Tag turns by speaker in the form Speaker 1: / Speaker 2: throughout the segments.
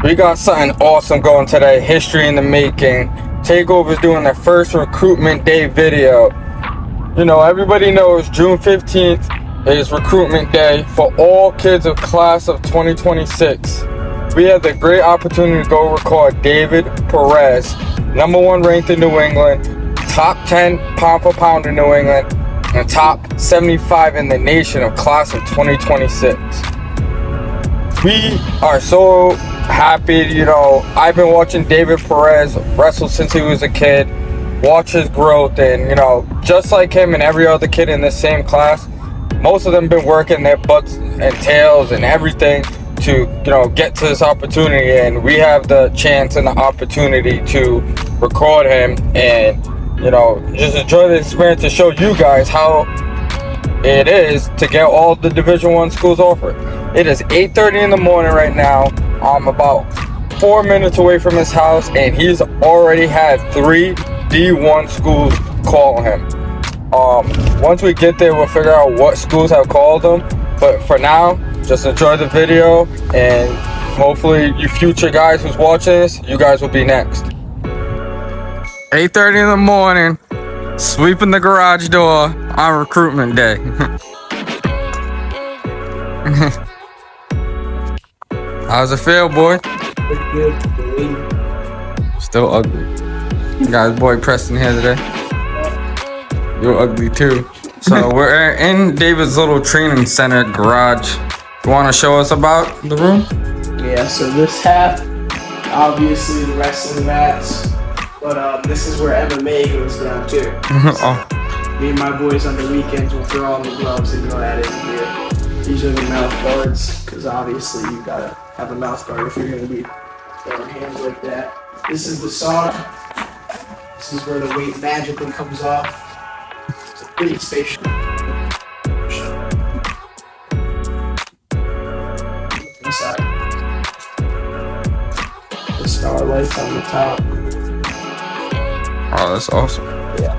Speaker 1: We got something awesome going today. History in the making. Takeover's doing their first Recruitment Day video. You know, everybody knows June 15th is Recruitment Day for all kids of class of 2026. We had the great opportunity to go record David Perez, #1 ranked in New England, top 10 pound for pound in New England, and top 75 in the nation of class of 2026. We are so happy, you know, I've been watching David Perez wrestle since he was a kid, watch his growth, and, you know, just like him and every other kid in the same class, most of them been working their butts and tails and everything to, you know, get to this opportunity, and we have the chance and the opportunity to record him and, you know, just enjoy the experience to show you guys how it is to get all the Division I schools offered. It is 8:30 in the morning right now. I'm about 4 minutes away from his house, and he's already had 3 D1 schools call him. Once we get there, we'll figure out what schools have called him. But for now, just enjoy the video, and hopefully you future guys who's watching this, you guys will be next. 8:30 in the morning, sweeping the garage door on Recruitment Day. How's it feel, boy? Still ugly. Got his boy Preston here today. You're ugly too. So we're in David's little training center garage. You want to show us about the room?
Speaker 2: Yeah, so this half, obviously the wrestling mats, but this is where MMA goes down too.
Speaker 1: Oh.
Speaker 2: Me and my boys on the weekends will throw on the gloves and go at it in here. These are the mouth guards, because obviously you gotta have a mouth guard if you're gonna be throwing hands like that. This is the sauna. This is where the weight magically comes off. It's a pretty spacious. Inside. The starlights on the top.
Speaker 1: Oh, that's awesome.
Speaker 2: Yeah.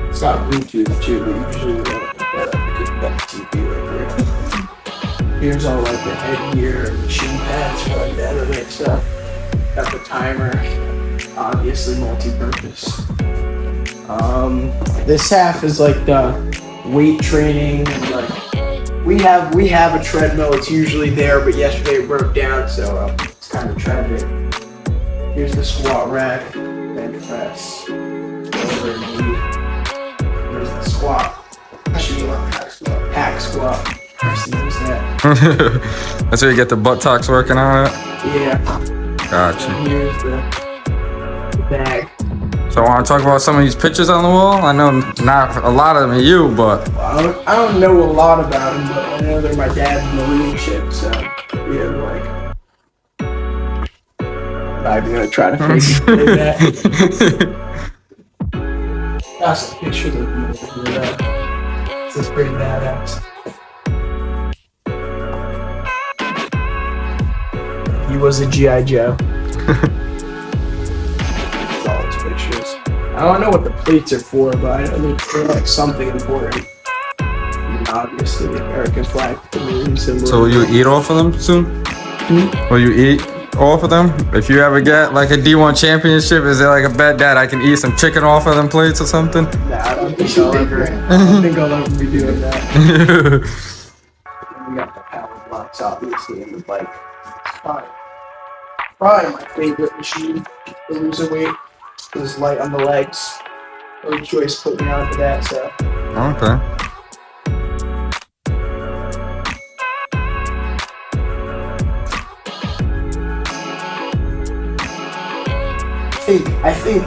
Speaker 2: It's got Bluetooth too, but usually we don't put that up because we got the TV right here. Here's all like the headgear and machine pads for like the MMA stuff. Got the timer, obviously multi-purpose. This half is like the weight training, and like we have a treadmill. It's usually there, but yesterday it broke down, so it's kind of tragic. Here's the squat rack, bench press, over knee. Here's the squat, hack squat.
Speaker 1: That's where you get the buttocks working on it?
Speaker 2: Yeah.
Speaker 1: Gotcha.
Speaker 2: And here's the bag.
Speaker 1: So I want to talk about some of these pictures on the wall. I know not a lot of them are you, but
Speaker 2: I don't know a lot about them, but I know they're my dad's marine ship, so yeah, like I'm gonna try to figure that. That's a picture of that. This is pretty badass. He was a G.I. Joe. That's all his pictures. I don't know what the plates are for, but I know they're like something important. And obviously the American flag, the Marine symbol.
Speaker 1: So will you eat off of them soon? Will you eat off of them? If you ever get like a D1 championship, is there like a bet that I can eat some chicken off of them plates or something?
Speaker 2: Nah, I don't think I'll ever be doing that. We got the power blocks obviously in the bike. Probably my favorite machine for losing weight. It was light on the legs. No choice put me onto that, so.
Speaker 1: Okay.
Speaker 2: I think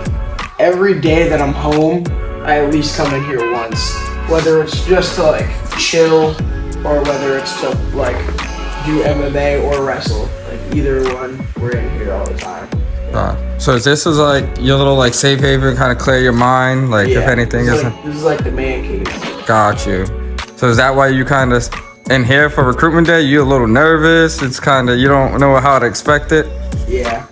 Speaker 2: every day that I'm home, I at least come in here once. Whether it's just to like chill, or whether it's to like do MMA or wrestle. Like either one, we're in here all the time.
Speaker 1: So this is like your little like safe haven, kind of clear your mind, like if anything isn't.
Speaker 2: This is like the man cave.
Speaker 1: Got you. So is that why you kind of in here for Recruitment Day? You a little nervous? It's kind of you don't know how to expect it.
Speaker 2: Yeah.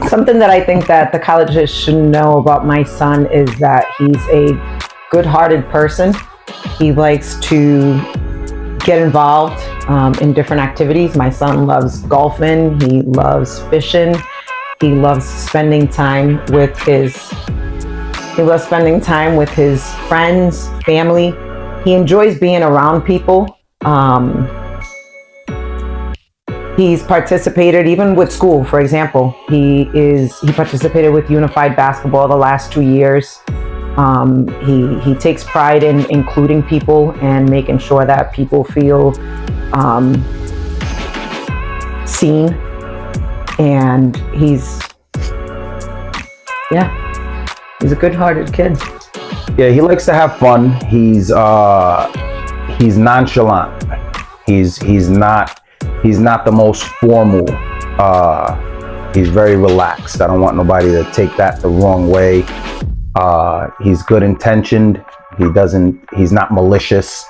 Speaker 3: Something that I think that the colleges should know about my son is that he's a good-hearted person. He likes to get involved in different activities. My son loves golfing. He loves fishing. He loves spending time with his friends, family. He enjoys being around people. He's participated even with school, for example. He participated with unified basketball the last 2 years. He takes pride in including people and making sure that people feel seen. And he's a good-hearted kid.
Speaker 4: Yeah, he likes to have fun. He's nonchalant. He's not the most formal. He's very relaxed. I don't want nobody to take that the wrong way. He's good intentioned. He's not malicious,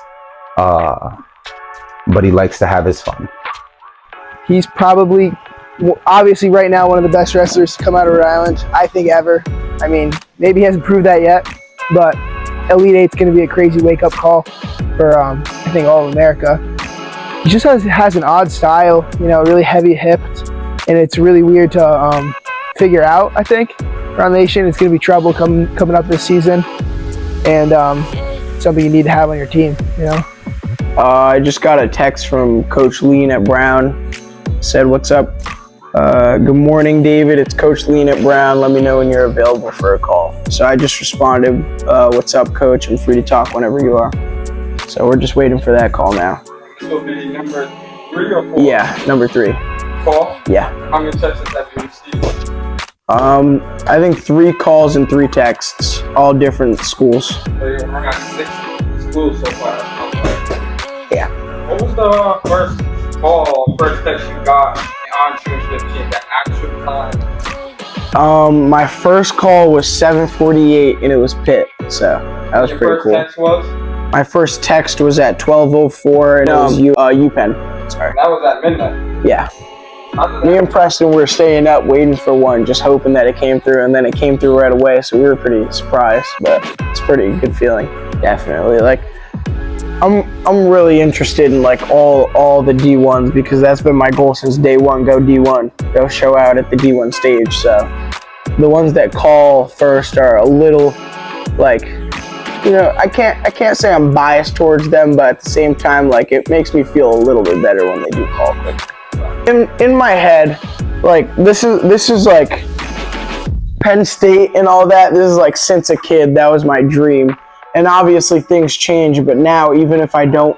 Speaker 4: but he likes to have his fun.
Speaker 2: He's probably, obviously right now, one of the best wrestlers to come out of Rhode Island, I think, ever. I mean, maybe he hasn't proved that yet, but Elite Eight's going to be a crazy wake-up call for, I think, all of America. He just has an odd style, really heavy-hipped, and it's really weird to figure out, I think. Around the nation, it's going to be trouble coming up this season, and something you need to have on your team,
Speaker 5: I just got a text from Coach Lean at Brown. Said, "What's up? Good morning, David. It's Coach Lean at Brown. Let me know when you're available for a call." So I just responded, "What's up, Coach? I'm free to talk whenever you are." So we're just waiting for that call now.
Speaker 1: So the number 3 or 4?
Speaker 5: Yeah, number 3.
Speaker 1: Call?
Speaker 5: Yeah.
Speaker 1: How many texts have you received?
Speaker 5: I think 3 calls and 3 texts, all different schools.
Speaker 1: So you're at 6 schools so far.
Speaker 5: Yeah.
Speaker 1: What was the first text you got on June 15th, the actual time?
Speaker 5: My first call was 7:48 and it was Pitt, so that was pretty cool.
Speaker 1: Your first text was?
Speaker 5: My first text was at 12:04 and it was UPenn. Sorry.
Speaker 1: That was at midnight.
Speaker 5: Yeah. Me and Preston were staying up waiting for one, just hoping that it came through, and then it came through right away, so we were pretty surprised, but it's a pretty good feeling, definitely. Like, I'm really interested in like all the D1s, because that's been my goal since day one. Go D1, go show out at the D1 stage. So the ones that call first are a little like, I can't say I'm biased towards them, but at the same time, like, it makes me feel a little bit better when they do call quick. In my head, like, this is like Penn State and all that. This is like since a kid, that was my dream. And obviously things change, but now even if I don't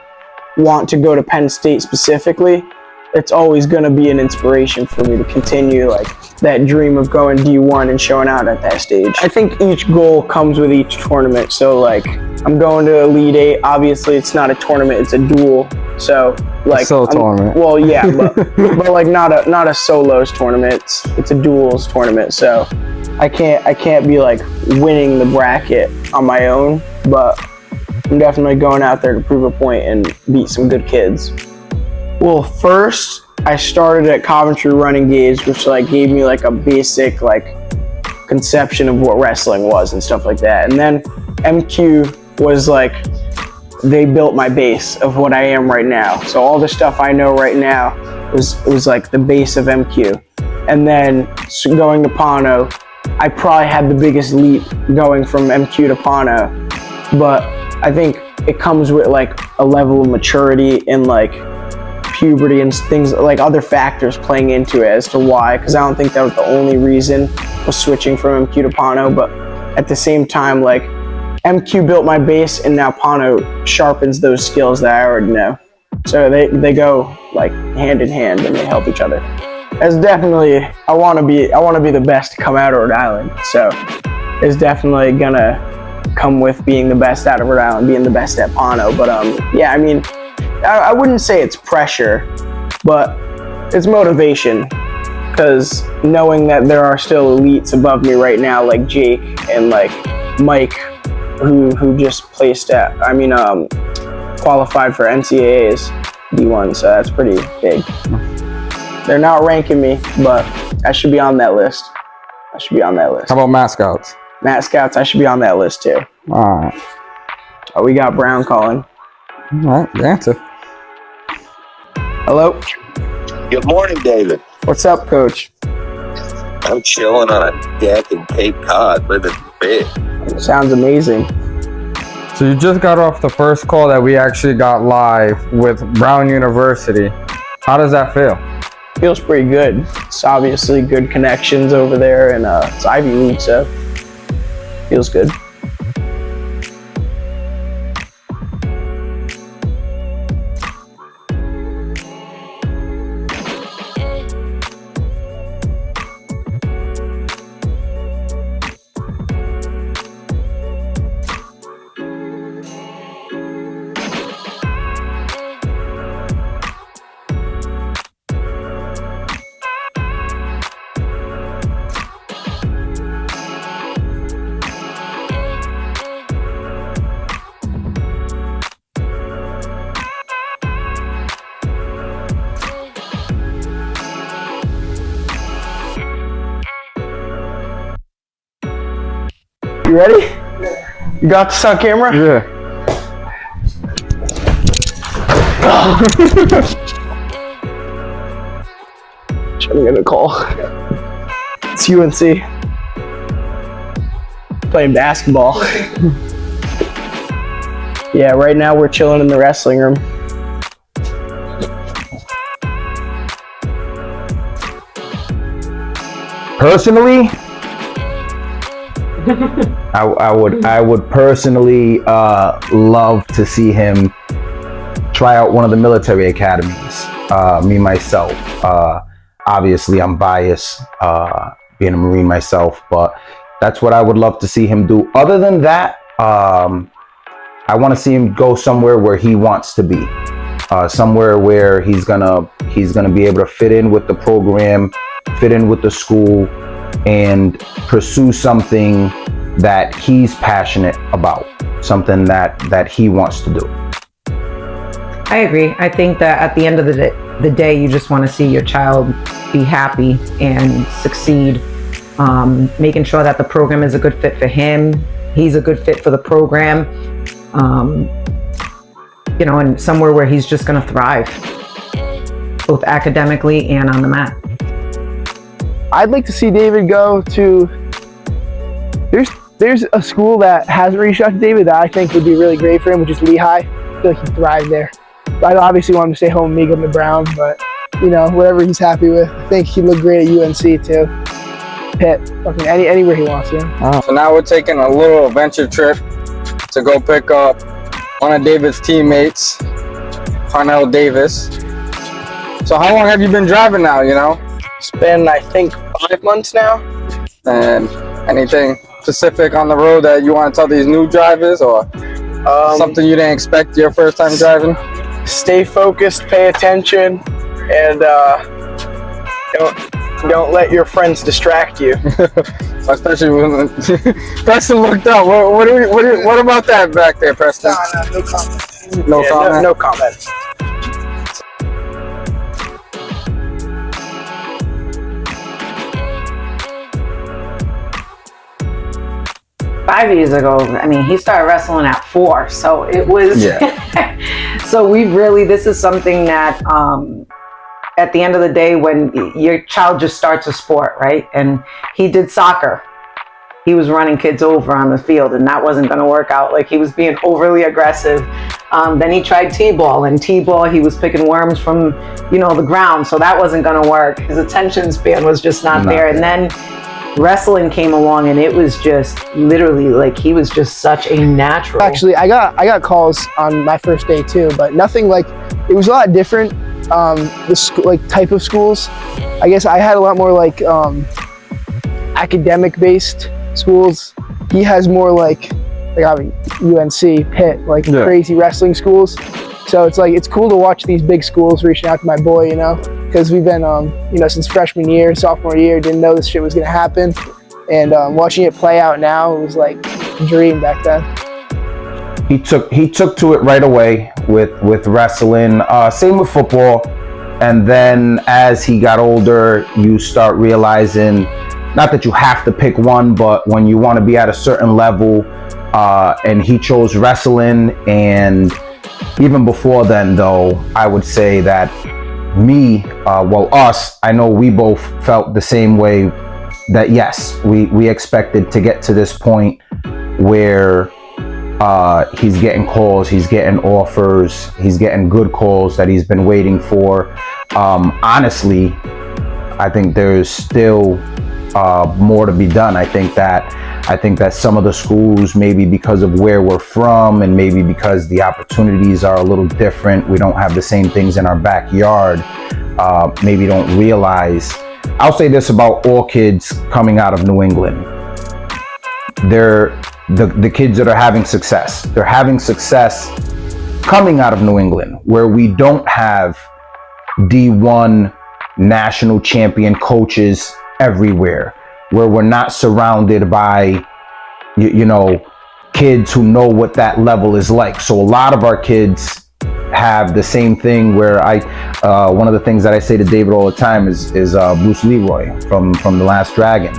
Speaker 5: want to go to Penn State specifically, it's always going to be an inspiration for me to continue like that dream of going D1 and showing out at that stage. I think each goal comes with each tournament. So like, I'm going to Elite Eight. Obviously it's not a tournament, it's a duel. So like,
Speaker 4: Still a tournament.
Speaker 5: Well, yeah, but like not a solos tournament. It's a duels tournament. So I can't be like winning the bracket on my own, but I'm definitely going out there to prove a point and beat some good kids. Well, first I started at Coventry Running Gauge, which like gave me like a basic like conception of what wrestling was and stuff like that. And then MQ was like, they built my base of what I am right now. So all the stuff I know right now was like the base of MQ. And then going to Pono, I probably had the biggest leap going from MQ to Pono. But I think it comes with like a level of maturity and like puberty and things, like other factors playing into it as to why, because I don't think that was the only reason was switching from MQ to Pono. But at the same time, like, MQ built my base, and now Pono sharpens those skills that I already know. So they go like hand in hand and they help each other. It's definitely, I want to be the best to come out of Rhode Island. So it's definitely gonna come with being the best out of Rhode Island, being the best at Pono. But yeah, I mean, I wouldn't say it's pressure, but it's motivation, because knowing that there are still elites above me right now, like Jake and like Mike, who just placed at, qualified for NCAA's D1, so that's pretty big. They're not ranking me, but I should be on that list. How
Speaker 4: about mascots?
Speaker 5: Mascots, I should be on that list too.
Speaker 4: All right.
Speaker 5: Oh, we got Brown calling.
Speaker 4: All right, the answer.
Speaker 5: Hello.
Speaker 6: Good morning, David.
Speaker 5: What's up, Coach?
Speaker 6: I'm chilling on a deck in Cape Cod, living big.
Speaker 5: Sounds amazing.
Speaker 1: So you just got off the first call that we actually got live with Brown University. How does that feel?
Speaker 5: Feels pretty good. It's obviously good connections over there, and it's Ivy League, so feels good. You ready? You got this on camera?
Speaker 1: Yeah.
Speaker 5: Trying to get a call. It's UNC. Playing basketball. Yeah, right now we're chilling in the wrestling room.
Speaker 4: Personally, I would personally love to see him try out one of the military academies. Me myself, obviously I'm biased, being a Marine myself, but that's what I would love to see him do. Other than that, I want to see him go somewhere where he wants to be, somewhere where he's gonna be able to fit in with the program, fit in with the school, and pursue something that he's passionate about, something that he wants to do.
Speaker 3: I agree. I think that at the end of the day, you just want to see your child be happy and succeed, making sure that the program is a good fit for him, he's a good fit for the program, and somewhere where he's just going to thrive, both academically and on the mat.
Speaker 5: I'd like to see David go to, there's a school that hasn't reached out to David that I think would be really great for him, which is Lehigh. I feel like he'd thrive there. I obviously want him to stay home and make him the Brown, but whatever he's happy with. I think he'd look great at UNC too. Pitt, fucking anywhere he wants to.
Speaker 1: So now we're taking a little adventure trip to go pick up one of David's teammates, Parnell Davis. So how long have you been driving now,
Speaker 5: It's been, I think, 5 months now.
Speaker 1: And anything specific on the road that you want to tell these new drivers, or something you didn't expect your first time driving?
Speaker 5: Stay focused, pay attention, and don't let your friends distract you.
Speaker 1: Especially when Preston looked up. What about that back there, Preston?
Speaker 5: No comment.
Speaker 1: No comment?
Speaker 5: No comment.
Speaker 3: Five years ago, he started wrestling at 4, so it was, so this is something that, at the end of the day, when your child just starts a sport, right? And he did soccer. He was running kids over on the field, and that wasn't going to work out. Like, he was being overly aggressive. Then he tried T-ball, and T-ball, he was picking worms from, the ground, so that wasn't going to work. His attention span was just not there. And then wrestling came along, and it was just literally like he was just such a natural.
Speaker 5: Actually, I got calls on my first day too, but nothing like, it was a lot different. The type of schools, I guess I had a lot more like academic based schools. He has more like UNC, Pitt, crazy wrestling schools. So it's cool to watch these big schools reaching out to my boy, because we've been, since freshman year, sophomore year, didn't know this shit was gonna happen. And watching it play out now, it was like a dream back then.
Speaker 4: He took to it right away with wrestling, same with football. And then as he got older, you start realizing, not that you have to pick one, but when you want to be at a certain level, and he chose wrestling. And even before then, though, I would say that us, I know we both felt the same way, that yes, we expected to get to this point where he's getting calls, he's getting offers, he's getting good calls that he's been waiting for. Honestly, I think there's still more to be done. I think that some of the schools, maybe because of where we're from and maybe because the opportunities are a little different, we don't have the same things in our backyard, maybe don't realize. I'll say this about all kids coming out of New England. They're the kids that are having success. They're having success coming out of New England, where we don't have D1 national champion coaches everywhere, where we're not surrounded by, you know, kids who know what that level is like. So a lot of our kids have the same thing where one of the things that I say to David all the time is Bruce Leroy from The Last Dragon.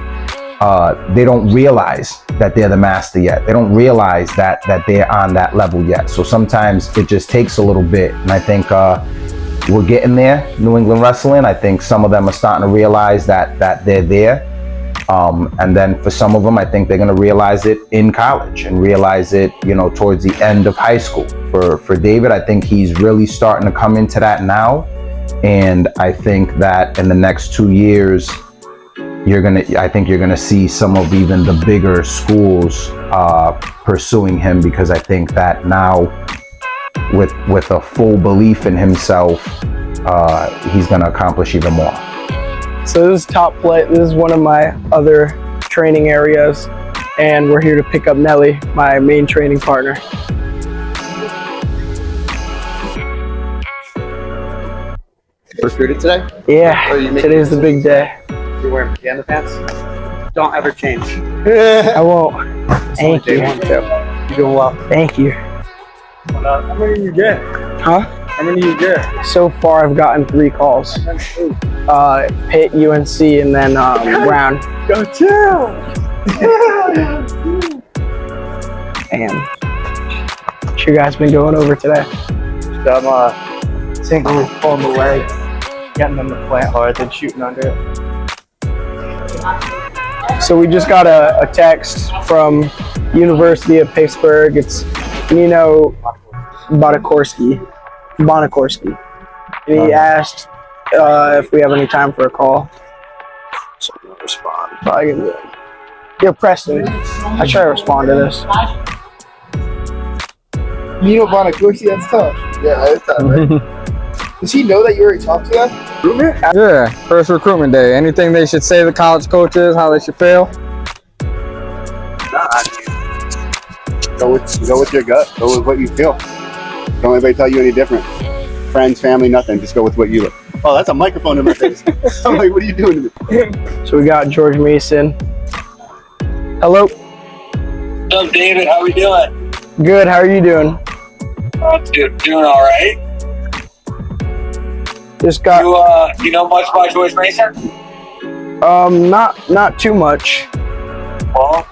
Speaker 4: They don't realize that they're the master yet. They don't realize that they're on that level yet. So sometimes it just takes a little bit. And I think we're getting there, New England wrestling. I think some of them are starting to realize that they're there. And then for some of them, I think they're going to realize it in college and realize it, you know, towards the end of high school. For David, I think he's really starting to come into that now. And I think that in the next 2 years, I think you're gonna see some of even the bigger schools pursuing him, because I think that now with a full belief in himself, he's gonna accomplish even more.
Speaker 5: So this is top plate. This is one of my other training areas, and we're here to pick up Nelly, my main training partner.
Speaker 7: Recruited today?
Speaker 5: Yeah,
Speaker 7: Oh, you make-
Speaker 5: today's the big day.
Speaker 7: You're wearing pajama pants? Don't ever change.
Speaker 5: I won't. Thank you.
Speaker 7: You're doing well.
Speaker 5: Thank you.
Speaker 7: How many do you get?
Speaker 5: Huh?
Speaker 7: How many do you get?
Speaker 5: So far, I've gotten 3 calls. Pitt, UNC, and then Brown.
Speaker 7: Go chill!
Speaker 5: And what you guys been going over today?
Speaker 7: I'm singly pulling the leg, getting them to plant hard, then shooting under it.
Speaker 5: So we just got a text from University of Pittsburgh. It's Nino Bonakorski. And he asked if we have any time for a call. So I'm gonna respond. Probably gonna do it. Yo, Preston, I try to respond to this.
Speaker 2: Nino Bonacorsi, that's tough.
Speaker 7: Yeah, that's tough, right?
Speaker 2: Does he know that you already talked to him?
Speaker 1: Yeah, first recruitment day. Anything they should say to the college coaches, how they should feel?
Speaker 8: Go with your gut. Go with what you feel. Don't anybody tell you any different. Friends, family, nothing. Just go with what you look. Oh, that's a microphone in my face. I'm like, what are you doing to me?
Speaker 5: So we got George Mason. Hello.
Speaker 9: What's up, David? How we doing?
Speaker 5: Good. How are you doing?
Speaker 9: Doing all right.
Speaker 5: Just got
Speaker 9: You know much about George Mason?
Speaker 5: not too much.
Speaker 9: Well,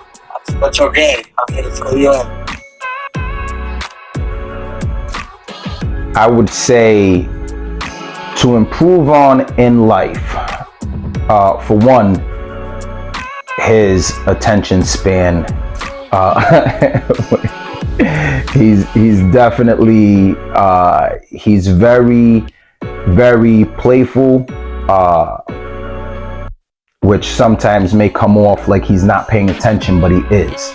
Speaker 9: that's okay. I'm here to fill you in.
Speaker 4: I would say to improve on in life, for one, his attention span. He's definitely he's very, very playful, which sometimes may come off like he's not paying attention, but he is.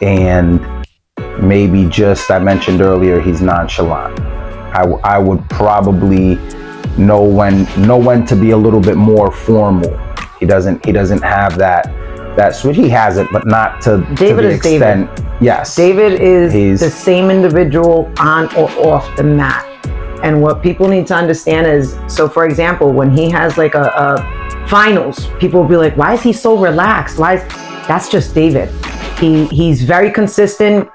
Speaker 4: And maybe just, I mentioned earlier, he's nonchalant. I would probably know when to be a little bit more formal. He doesn't have that switch. He has it, but not to
Speaker 3: David
Speaker 4: the
Speaker 3: is
Speaker 4: extent.
Speaker 3: David.
Speaker 4: Yes.
Speaker 3: David is
Speaker 4: He's
Speaker 3: the same individual on or off the mat. And what people need to understand is, so for example, when he has like a finals, people will be like, why is he so relaxed? That's just David. He's very consistent.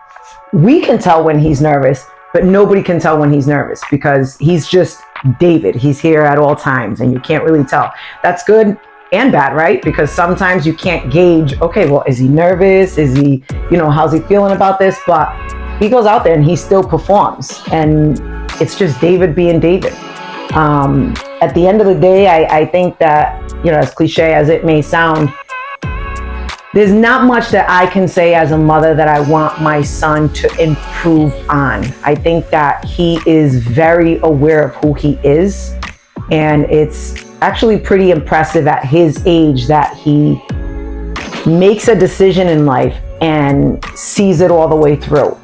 Speaker 3: We can tell when he's nervous, but nobody can tell when he's nervous because he's just David. He's here at all times and you can't really tell. That's good and bad, right? Because sometimes you can't gauge, okay, well, is he nervous? Is he, how's he feeling about this? But he goes out there and he still performs. And it's just David being David. At the end of the day, I think that, as cliche as it may sound, there's not much that I can say as a mother that I want my son to improve on. I think that he is very aware of who he is, and it's actually pretty impressive at his age that he makes a decision in life and sees it all the way through.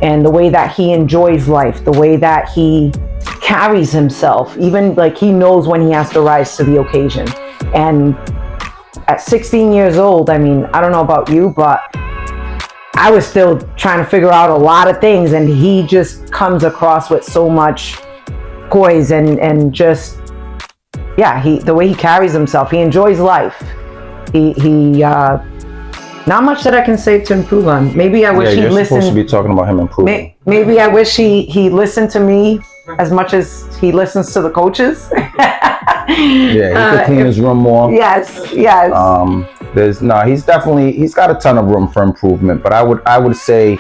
Speaker 3: And the way that he enjoys life, the way that he carries himself, even like he knows when he has to rise to the occasion. And at 16 years old, I mean, I don't know about you, but I was still trying to figure out a lot of things, and he just comes across with so much poise and just, the way he carries himself, he enjoys life. He not much that I can say to improve on. Maybe I wish he listened.
Speaker 4: You're supposed to be talking about him improving.
Speaker 3: Maybe I wish he listened to me as much as he listens to the coaches.
Speaker 4: He could clean his room more.
Speaker 3: Yes.
Speaker 4: He's got a ton of room for improvement, but I would say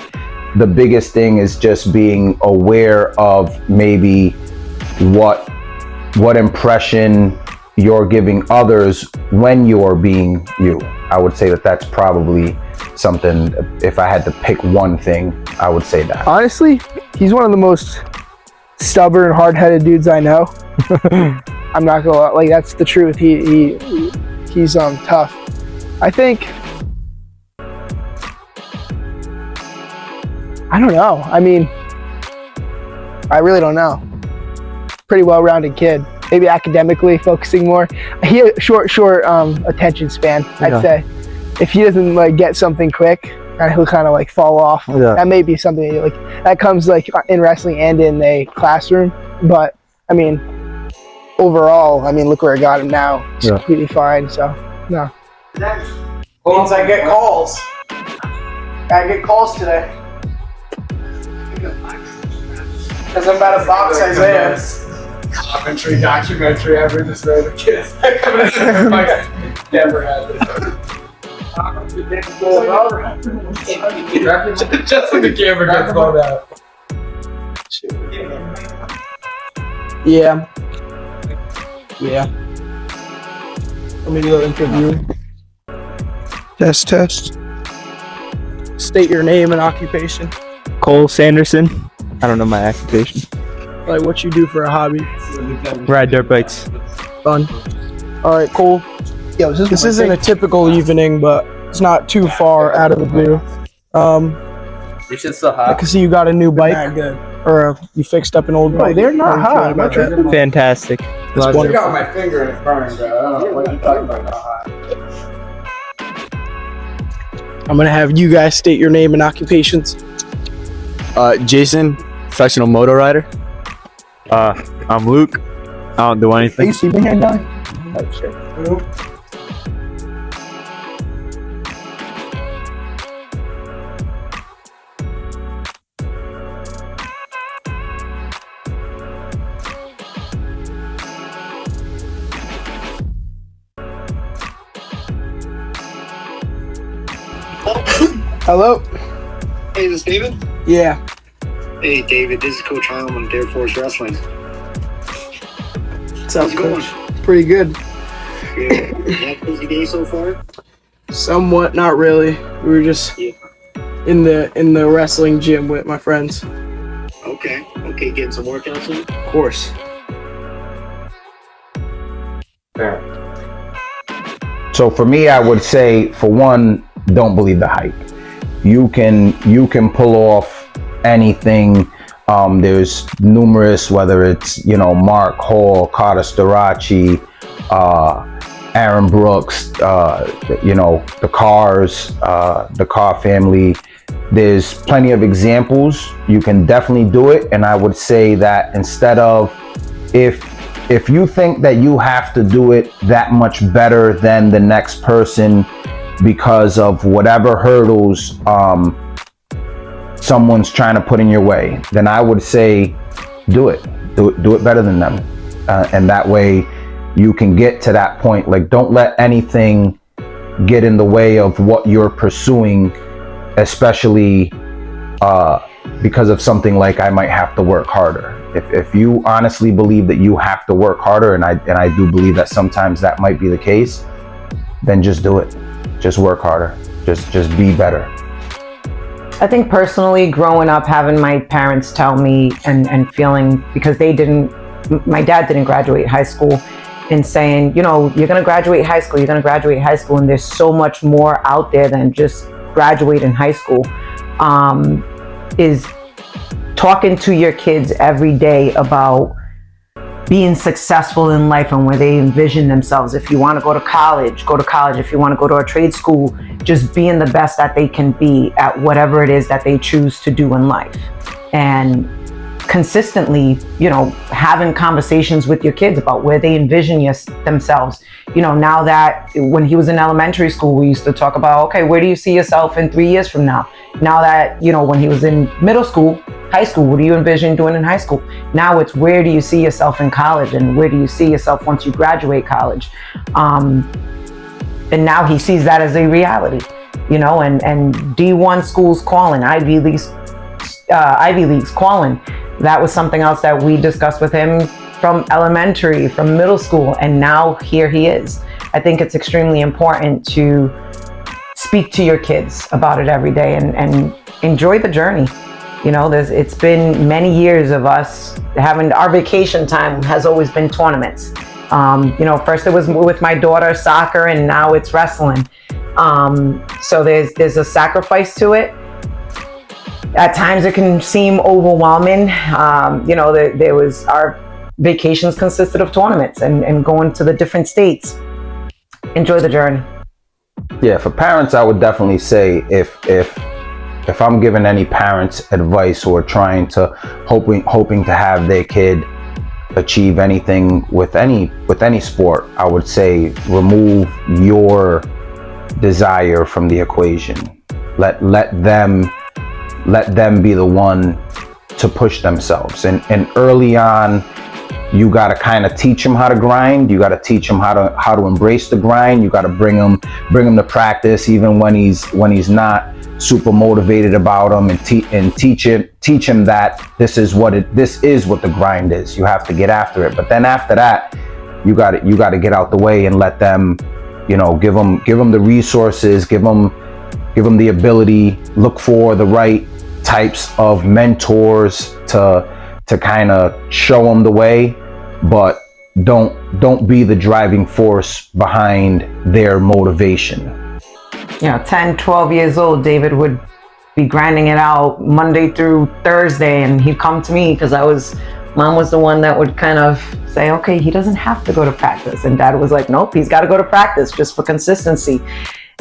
Speaker 4: the biggest thing is just being aware of maybe what impression you're giving others when you're being you. I would say that that's probably something, if I had to pick one thing, I would say that.
Speaker 5: Honestly, he's one of the most stubborn, hard-headed dudes I know. I'm not gonna lie, like, that's the truth. He's tough. I think, I don't know. I mean, I really don't know. Pretty well-rounded kid. Maybe academically focusing more. He has short attention span, I'd say. If he doesn't like get something quick, he'll kind of like fall off. That may be something like that comes like in wrestling and in a classroom. But I mean, overall, look where I got him now. It's completely fine. So no.
Speaker 2: Means I get calls. I get calls today. Because I'm about to box Isaiah. Documentary ever. This random kids never had this. Just when the camera gets blown out. Yeah. Let me do an interview. Test. State your name and occupation.
Speaker 10: Cole Sanderson. I don't know my occupation.
Speaker 2: Like what you do for a hobby.
Speaker 10: Ride dirt bikes.
Speaker 2: Fun. Alright, Cole. Yo, this isn't a typical evening, but it's not too far out of the blue.
Speaker 10: This shit's so hot.
Speaker 2: I can see you got a new bike. Or you fixed up an old bike. They're not hot.
Speaker 10: Fantastic.
Speaker 2: It's wonderful. I got my finger in it burning, bro. I don't know what you're talking about. Not hot. I'm gonna have you guys state your name and occupations.
Speaker 10: Jason, professional moto rider. I'm Luke. I don't do anything.
Speaker 2: You see me here, dog? Oh shit. Hello?
Speaker 9: Hey, this is David?
Speaker 2: Yeah.
Speaker 9: Hey, David, this is Coach Harlem with Air Force Wrestling.
Speaker 2: What's up, Coach? Pretty good.
Speaker 9: Good. You had a busy day so far?
Speaker 2: Somewhat, not really. We were just in the wrestling gym with my friends.
Speaker 9: Okay, getting some workouts in?
Speaker 2: Of course.
Speaker 4: So for me, I would say, for one, don't believe the hype. You can pull off anything. There's numerous, whether it's Mark Hall, Carter Starachi, Aaron Brooks, the Cars, the Carr family. There's plenty of examples. You can definitely do it, and I would say that instead of if you think that you have to do it that much better than the next person because of whatever hurdles someone's trying to put in your way, then I would say do it better than them, and that way you can get to that point. Like, don't let anything get in the way of what you're pursuing, especially because of something like I might have to work harder. If you honestly believe that you have to work harder, and I do believe that sometimes that might be the case, then just do it. Just work harder. Just be better.
Speaker 3: I think personally, growing up, having my parents tell me and feeling, because my dad didn't graduate high school, and saying, you know, you're going to graduate high school, and there's so much more out there than just graduating high school, is talking to your kids every day about being successful in life and where they envision themselves. If you want to go to college, go to college. If you want to go to a trade school, just being the best that they can be at whatever it is that they choose to do in life. And consistently, you know, having conversations with your kids about where they envision themselves. You know, now that when he was in elementary school, we used to talk about, okay, where do you see yourself in 3 years from now? Now that, you know, when he was in middle school, high school, what do you envision doing in high school? Now it's where do you see yourself in college, and where do you see yourself once you graduate college? And now he sees that as a reality, you know, and D1 schools calling, Ivy League's calling. That was something else that we discussed with him from elementary, from middle school, and now here he is. I think it's extremely important to speak to your kids about it every day and enjoy the journey. You know, it's been many years of us having, our vacation time has always been tournaments. You know, first it was with my daughter, soccer, and now it's wrestling. So there's a sacrifice to it. At times it can seem overwhelming. You know, our vacations consisted of tournaments and going to the different states. Enjoy the journey.
Speaker 4: Yeah, for parents, I would definitely say if I'm giving any parents advice or trying to hoping to have their kid achieve anything with any sport, I would say remove your desire from the equation. Let them be the one to push themselves. And early on, you got to kind of teach them how to grind. You got to teach them how to embrace the grind. You got to bring him to practice even when he's not super motivated about them, and teach him that this is what the grind is. You have to get after it. But then after that, you got to get out the way and let them, you know, give them the resources, give them the ability, look for the right types of mentors to kind of show them the way, but don't be the driving force behind their motivation.
Speaker 3: You know, 10, 12 years old, David would be grinding it out Monday through Thursday, and he'd come to me because Mom was the one that would kind of say, okay, he doesn't have to go to practice. And Dad was like, nope, he's got to go to practice just for consistency.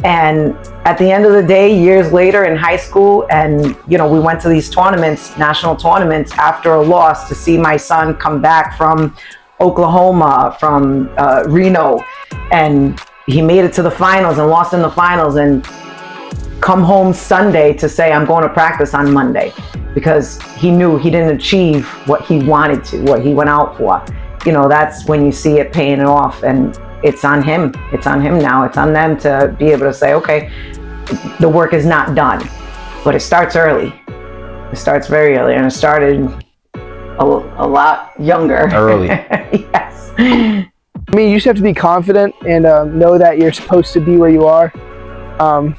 Speaker 3: And at the end of the day, years later in high school, and, you know, we went to these tournaments, national tournaments, after a loss, to see my son come back from Oklahoma, from Reno, and he made it to the finals and lost in the finals, and come home Sunday to say, I'm going to practice on Monday, because he knew he didn't achieve what he wanted to, what he went out for. You know, that's when you see it paying it off, and it's on him. It's on him now. It's on them to be able to say, okay, the work is not done, but it starts early. It starts very early, and it started a lot younger.
Speaker 4: Early.
Speaker 3: Yes.
Speaker 5: I mean, you just have to be confident and know that you're supposed to be where you are. I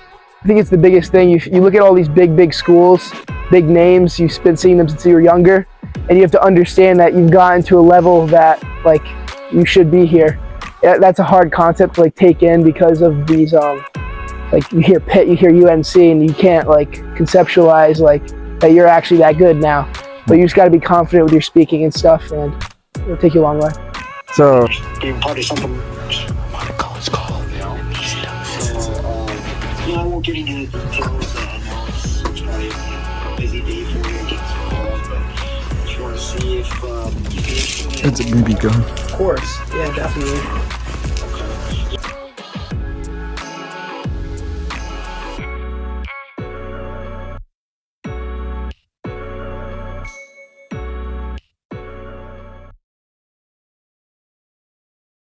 Speaker 5: think it's the biggest thing. You look at all these big schools, big names, you've been seeing them since you were younger, and you have to understand that you've gotten to a level that, like, you should be here. That's a hard concept to, like, take in because of these, like, you hear Pitt, you hear UNC, and you can't, like, conceptualize, like, that you're actually that good now. But you just got to be confident with your speaking and stuff, and it'll take you a long way.
Speaker 10: So,
Speaker 9: being part of something.
Speaker 2: On a college call, you know.
Speaker 9: I won't get into the details. I know it's probably a busy day for you against football, but just want to see if
Speaker 10: it's a BB gun.
Speaker 2: Of course, yeah, definitely.